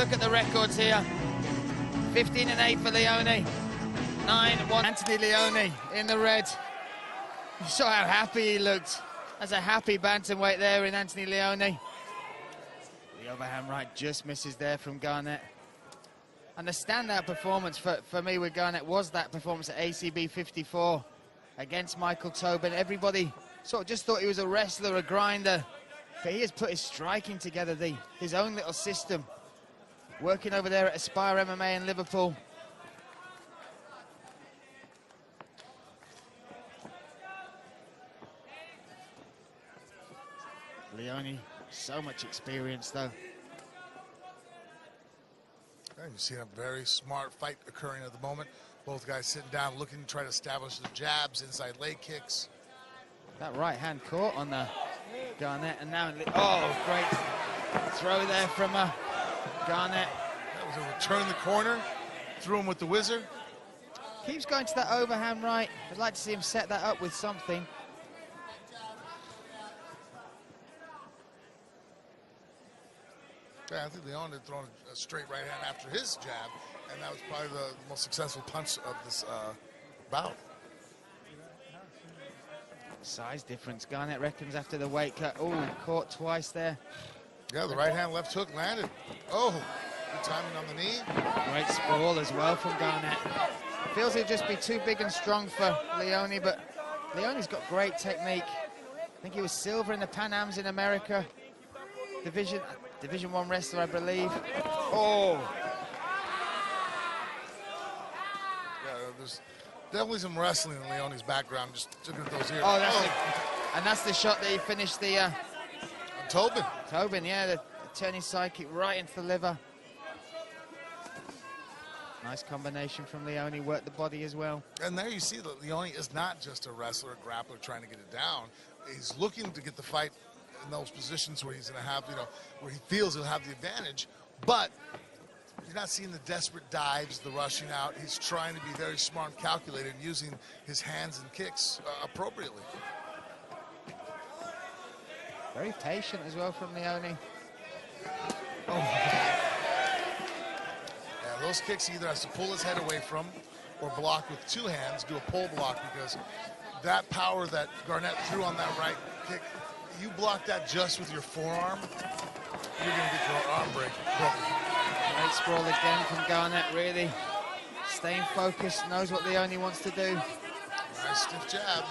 look at the records here. 15-8 for Leone. 9-1. Anthony Leone in the red. You saw how happy he looked. That's a happy bantamweight there in Anthony Leone. The overhand right just misses there from Garnett. And the standout performance for me with Garnett was that performance at ACB 54 against Michael Tobin. Everybody sort of just thought he was a wrestler, a grinder, but he has put his striking together, his own little system, working over there at Aspire MMA in Liverpool. Leone, so much experience though. You see a very smart fight occurring at the moment. Both guys sitting down, looking to try to establish the jabs, inside leg kicks. That right hand caught on the Garnett, and now, oh, great throw there from Garnett. That was a return the corner, threw him with the whizzer. Keeps going to that overhand right. I'd like to see him set that up with something. Yeah, I think Leone had thrown a straight right hand after his jab, and that was probably the most successful punch of this bout. Size difference. Garnett reckons after the weight cut. Oh, caught twice there. Yeah, the right hand, left hook landed. Oh, good timing on the knee. Great sprawl as well from Garnett. Feels he'd just be too big and strong for Leone, but Leone's got great technique. I think he was silver in the Pan Ams in America. Division 1 wrestler, I believe. Oh! Yeah, there's definitely some wrestling in Leone's background. Just looking at those ears. Oh, and that's the shot that he finished the... Tobin. Tobin, yeah, the turning sidekick right into the liver. Nice combination from Leone, worked the body as well. And there you see that Leone is not just a wrestler, a grappler trying to get it down. He's looking to get the fight in those positions where he's going to have, where he feels he'll have the advantage, but you're not seeing the desperate dives, the rushing out. He's trying to be very smart and calculated, using his hands and kicks appropriately. Very patient as well from Leone. Oh. Yeah, those kicks he either has to pull his head away from or block with two hands, do a pull block, because that power that Garnett threw on that right kick, you block that just with your forearm, you're going to get your arm broken. Great sprawl again from Garnett, really staying focused, knows what Leone wants to do. Nice stiff jab.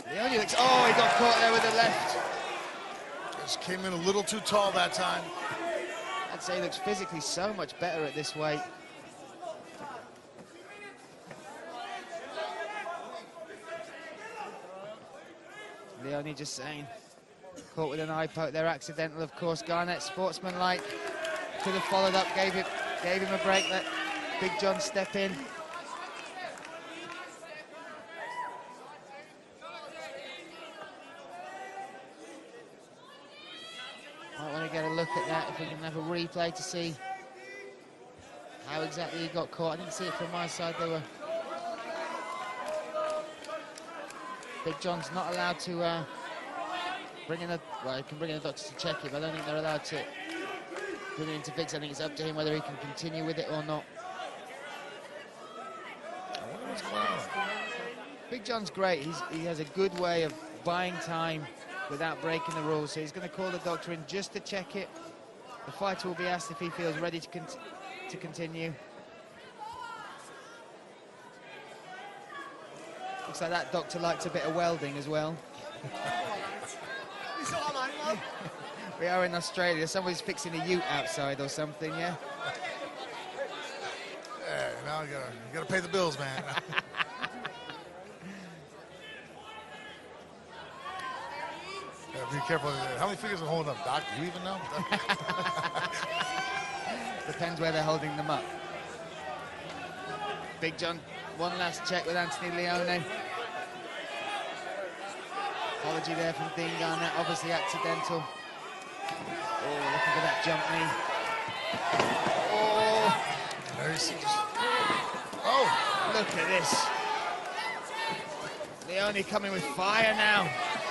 Leone looks, oh, he got caught there with the left. Just came in a little too tall that time. I'd say he looks physically so much better at this weight. Leone just saying, caught with an eye poke there, accidental, of course. Garnett, sportsmanlike, could have followed up, gave him a break, let Big John step in. Might want to get a look at that if we can have a replay to see how exactly he got caught. I didn't see it from my side. They were... Big John's not allowed to bring in a... Well, he can bring in a doctor to check it, but I don't think they're allowed to bring it into Biggs. I think it's up to him whether he can continue with it or not. I wonder what's going on. Big John's great. He has a good way of buying time without breaking the rules, so he's going to call the doctor in just to check it. The fighter will be asked if he feels ready to continue. Looks like that doctor likes a bit of welding as well. We are in Australia. Somebody's fixing a ute outside or something, yeah? Yeah, now you gotta pay the bills, man. Be careful. How many fingers are holding up, Doc? Do you even know? Depends where they're holding them up. Big John, one last check with Anthony Leone. Apology there from Dean Garnett, obviously accidental. Oh, looking for that jump knee. Oh! There you see. Oh! Look at this. Leone coming with fire now.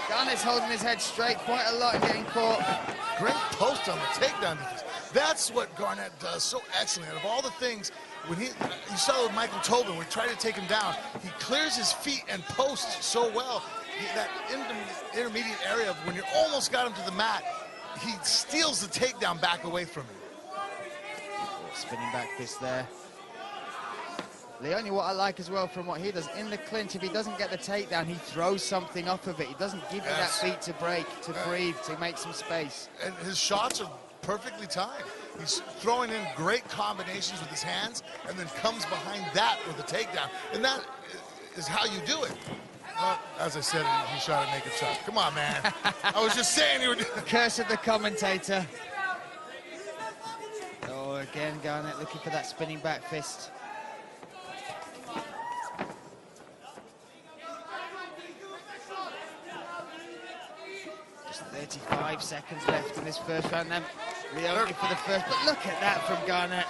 Garnett's holding his head straight quite a lot and getting caught. Great post on the takedown defense. That's what Garnett does so excellently. Out of all the things, when you saw with Michael Tobin, when he tried to take him down, he clears his feet and posts so well. That intermediate area of when you almost got him to the mat, he steals the takedown back away from him. Spinning back fist there. Leone, what I like as well from what he does in the clinch, if he doesn't get the takedown, he throws something off of it. He doesn't give you that beat to break, to breathe, to make some space. And his shots are perfectly timed. He's throwing in great combinations with his hands and then comes behind that with a takedown. And that is how you do it. Well, as I said, he shot a naked shot. Come on, man. I was just saying you were doing it. Curse of the commentator. Oh, again, Garnett looking for that spinning back fist. Just 35 seconds left in this first round. Then Leone for the first, but look at that from Garnett.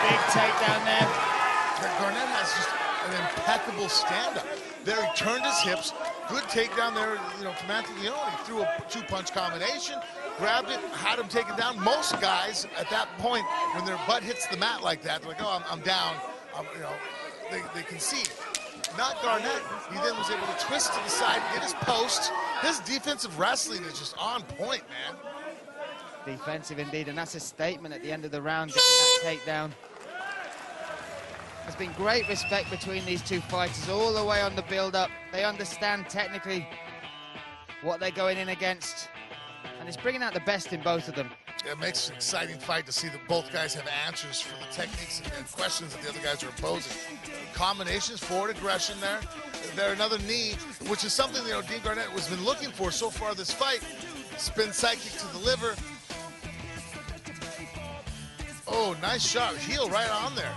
Big takedown there. Garnett has just an impeccable stand-up. There he turned his hips, good takedown there, from Anthony Leone. He threw a two-punch combination, grabbed it, had him taken down. Most guys at that point, when their butt hits the mat like that, they're like, oh, I'm down. They concede. Not Garnett. He then was able to twist to the side, get his post. His defensive wrestling is just on point, man. Defensive indeed, and that's a statement at the end of the round, getting that takedown. There's been great respect between these two fighters all the way on the build-up. They understand technically what they're going in against, and it's bringing out the best in both of them. It makes an exciting fight to see that both guys have answers for the techniques and questions that the other guys are posing. Combinations, forward aggression there. There another knee, which is something Dean Garnett has been looking for so far this fight. Spin side kick to the liver. Oh, nice shot. Heel right on there.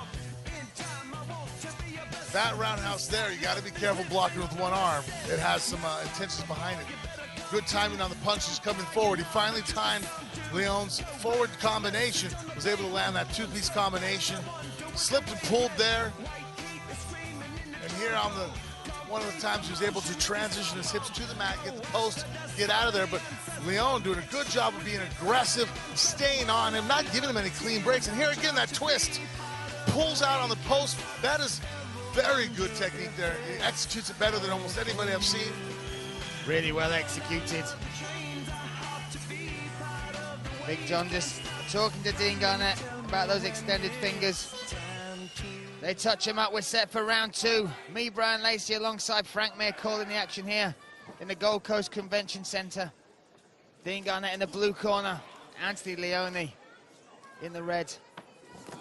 That roundhouse there, you got to be careful blocking with one arm. It has some intentions behind it. Good timing on the punches coming forward. He finally timed Leone's forward combination, was able to land that two-piece combination. Slipped and pulled there. And here on one of the times he was able to transition his hips to the mat, get the post, get out of there. But Leone doing a good job of being aggressive, staying on him, not giving him any clean breaks. And here again, that twist. Pulls out on the post. That is very good technique there. He executes it better than almost anybody I've seen. Really well executed. Big John just talking to Dean Garnett about those extended fingers. They touch him up. We're set for round two. Me, Brian Lacey, alongside Frank Mir, calling the action here in the Gold Coast Convention Center. Dean Garnett in the blue corner. Anthony Leone in the red.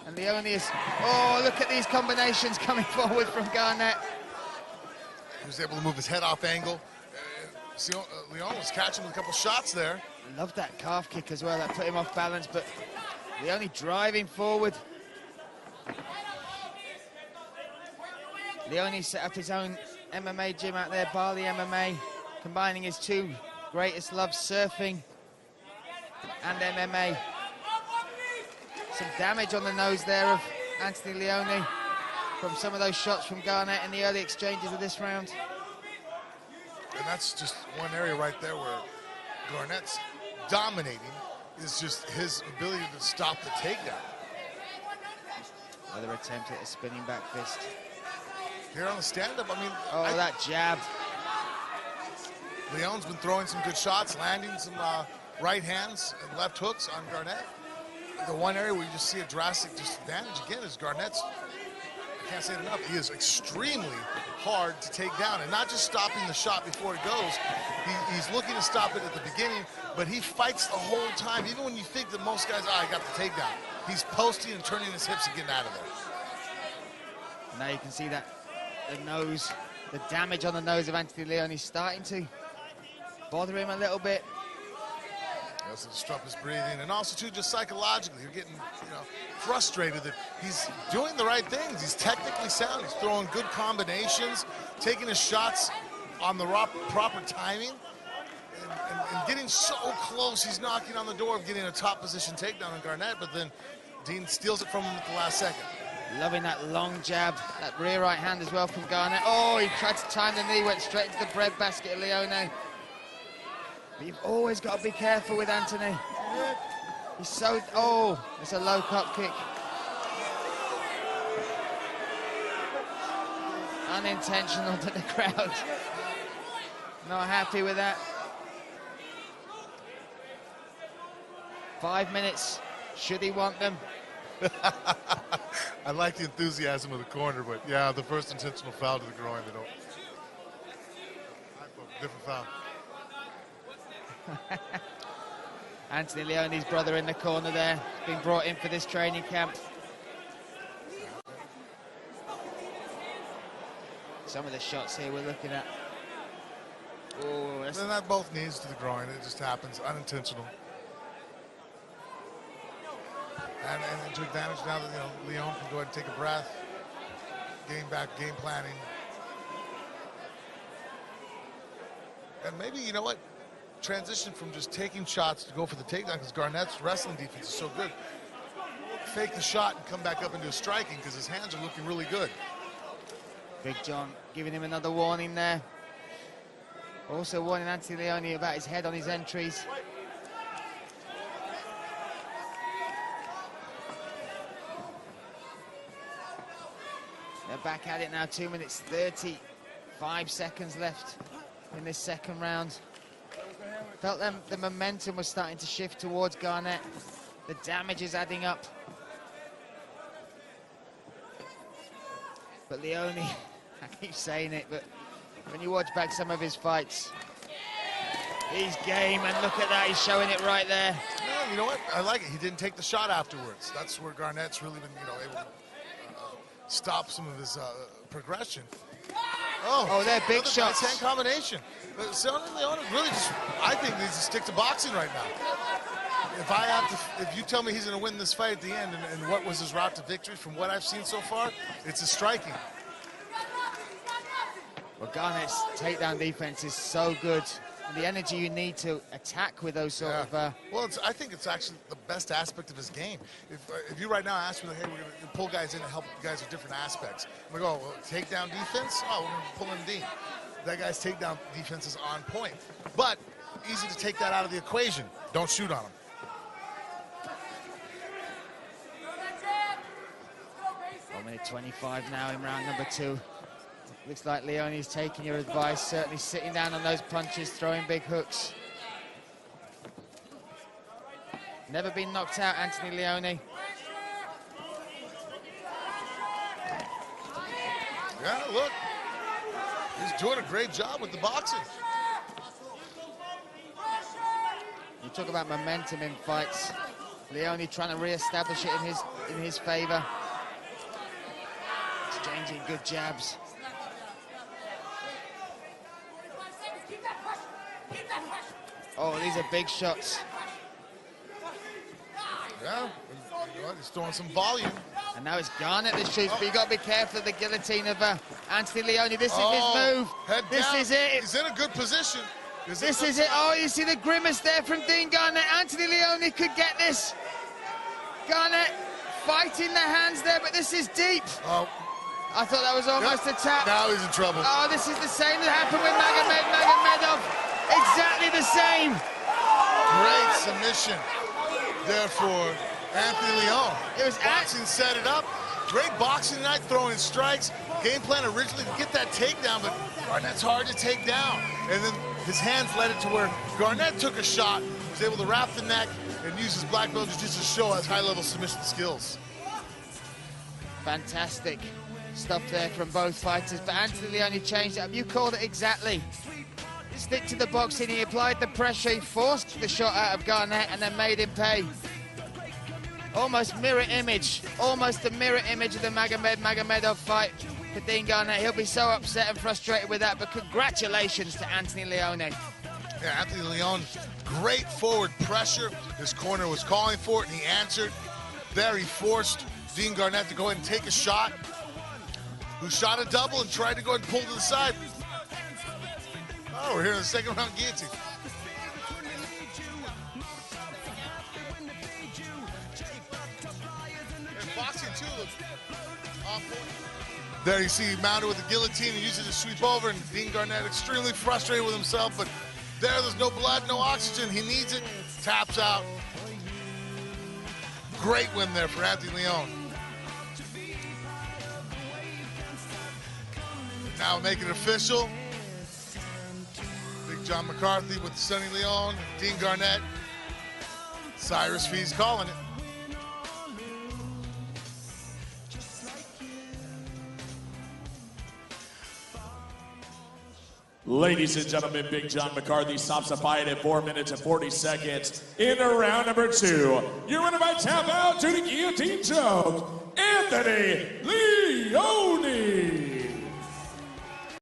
And Leone is, oh, look at these combinations coming forward from Garnett. He was able to move his head off angle. Leone was catching with a couple shots there. I love that calf kick as well. That put him off balance, but Leone driving forward. Leone set up his own MMA gym out there, Bali MMA, combining his two greatest loves, surfing and MMA. Some damage on the nose there of Anthony Leone from some of those shots from Garnett in the early exchanges of this round. And that's just one area right there where Garnett's dominating, is just his ability to stop the takedown. Another attempt at a spinning back fist. Here on the stand-up, Oh, that jab. Leone's been throwing some good shots, landing some right hands and left hooks on Garnett. The one area where you just see a drastic disadvantage again is Garnett's, I can't say it enough, he is extremely hard to take down, and not just stopping the shot before it goes. He's looking to stop it at the beginning, but he fights the whole time. Even when you think that most guys, I got the takedown, he's posting and turning his hips and getting out of there. Now you can see that the nose, the damage on the nose of Anthony Leone is starting to bother him a little bit. He also disrupt his breathing, and also too, just psychologically, you're getting, frustrated that he's doing the right things. He's technically sound. He's throwing good combinations, taking his shots on the proper timing, and getting so close. He's knocking on the door of getting a top position takedown on Garnett, but then Dean steals it from him at the last second. Loving that long jab, that rear right hand as well from Garnett. Oh, he tried to time the knee, went straight into the breadbasket of Leone. But you've always got to be careful with Anthony. He's so... Oh, it's a low cup kick. Unintentional, but the crowd not happy with that. 5 minutes. Should he want them? I like the enthusiasm of the corner, but yeah, the first intentional foul to the groin, they don't. Different foul. Anthony Leone's brother in the corner there, being brought in for this training camp. Some of the shots here we're looking at. Oh, they're not both knees to the groin. It just happens, unintentional. And to advantage now that Leone can go ahead and take a breath, game planning. And maybe, you know what, transition from just taking shots to go for the takedown, because Garnett's wrestling defense is so good. Fake the shot and come back up into striking, because his hands are looking really good. Big John giving him another warning there. Also warning Anthony Leone about his head on his entries. They're back at it now, 2 minutes 35 seconds left in this second round. Felt the momentum was starting to shift towards Garnett. The damage is adding up. But Leone, I keep saying it, but when you watch back some of his fights, he's game, and look at that, he's showing it right there. Yeah, you know what, I like it. He didn't take the shot afterwards. That's where Garnett's really been, able to stop some of his progression. Oh, they're big shots. Nice hand combination. Leone really just, I think, needs to stick to boxing right now. If you tell me he's going to win this fight at the end, and what was his route to victory, from what I've seen so far, it's his striking. Well, Garnett's takedown defense is so good. And the energy you need to attack with those sort of... Well, I think it's actually the best aspect of his game. If you right now ask me, like, hey, we're going to pull guys in to help guys with different aspects, I'm like, oh, well, takedown defense? Oh, we're going to pull in D. That guy's takedown defense is on point. But easy to take that out of the equation. Don't shoot on him. Minute 25 now in round number 2. Looks like Leone's taking your advice, certainly sitting down on those punches, throwing big hooks. Never been knocked out, Anthony Leone. Yeah, look. He's doing a great job with the boxing. You talk about momentum in fights. Leone trying to re-establish it in his favor. Exchanging good jabs. Oh, these are big shots. Yeah, he's throwing some volume. And now it's Garnett that shoots, but you got to be careful of the guillotine of Anthony Leone. This is his move. This is it. He's in a good position. This is it. Oh, you see the grimace there from Dean Garnett. Anthony Leone could get this. Garnett fighting the hands there, but this is deep. Oh. I thought that was almost a tap. Now he's in trouble. Oh, this is the same that happened with Magomedov. Exactly the same. Great submission there for Anthony Leone. It was boxing set it up. Great boxing tonight, throwing strikes. Game plan originally to get that takedown, but Garnett's hard to take down. And then his hands led it to where Garnett took a shot, was able to wrap the neck and use his black belt just to show his high-level submission skills. Fantastic stuff there from both fighters, but Anthony Leone changed it up. You called it exactly. Stick to the boxing. He applied the pressure, he forced the shot out of Garnett and then made him pay. Almost mirror image, almost the mirror image of the Magomedov fight for Dean Garnett. He'll be so upset and frustrated with that, but congratulations to Anthony Leone. Yeah, Anthony Leone, great forward pressure. His corner was calling for it and he answered. There he forced Dean Garnett to go ahead and take a shot, who shot a double and tried to go ahead and pull to the side. Oh, we're here in the second round guillotine. And boxing too looks on point. There you see mounted with the guillotine and uses it to sweep over, and Dean Garnett extremely frustrated with himself, but There's no blood, no oxygen. He needs it. Taps out. Great win there for Anthony Leone. Now make it official. Big John McCarthy with Sonny Leone, Dean Garnett. Cyrus Fee's calling it. Ladies and gentlemen, Big John McCarthy stops the fight at 4 minutes and 40 seconds in round number 2. Your winner by tap out to the guillotine choke, Anthony Leone.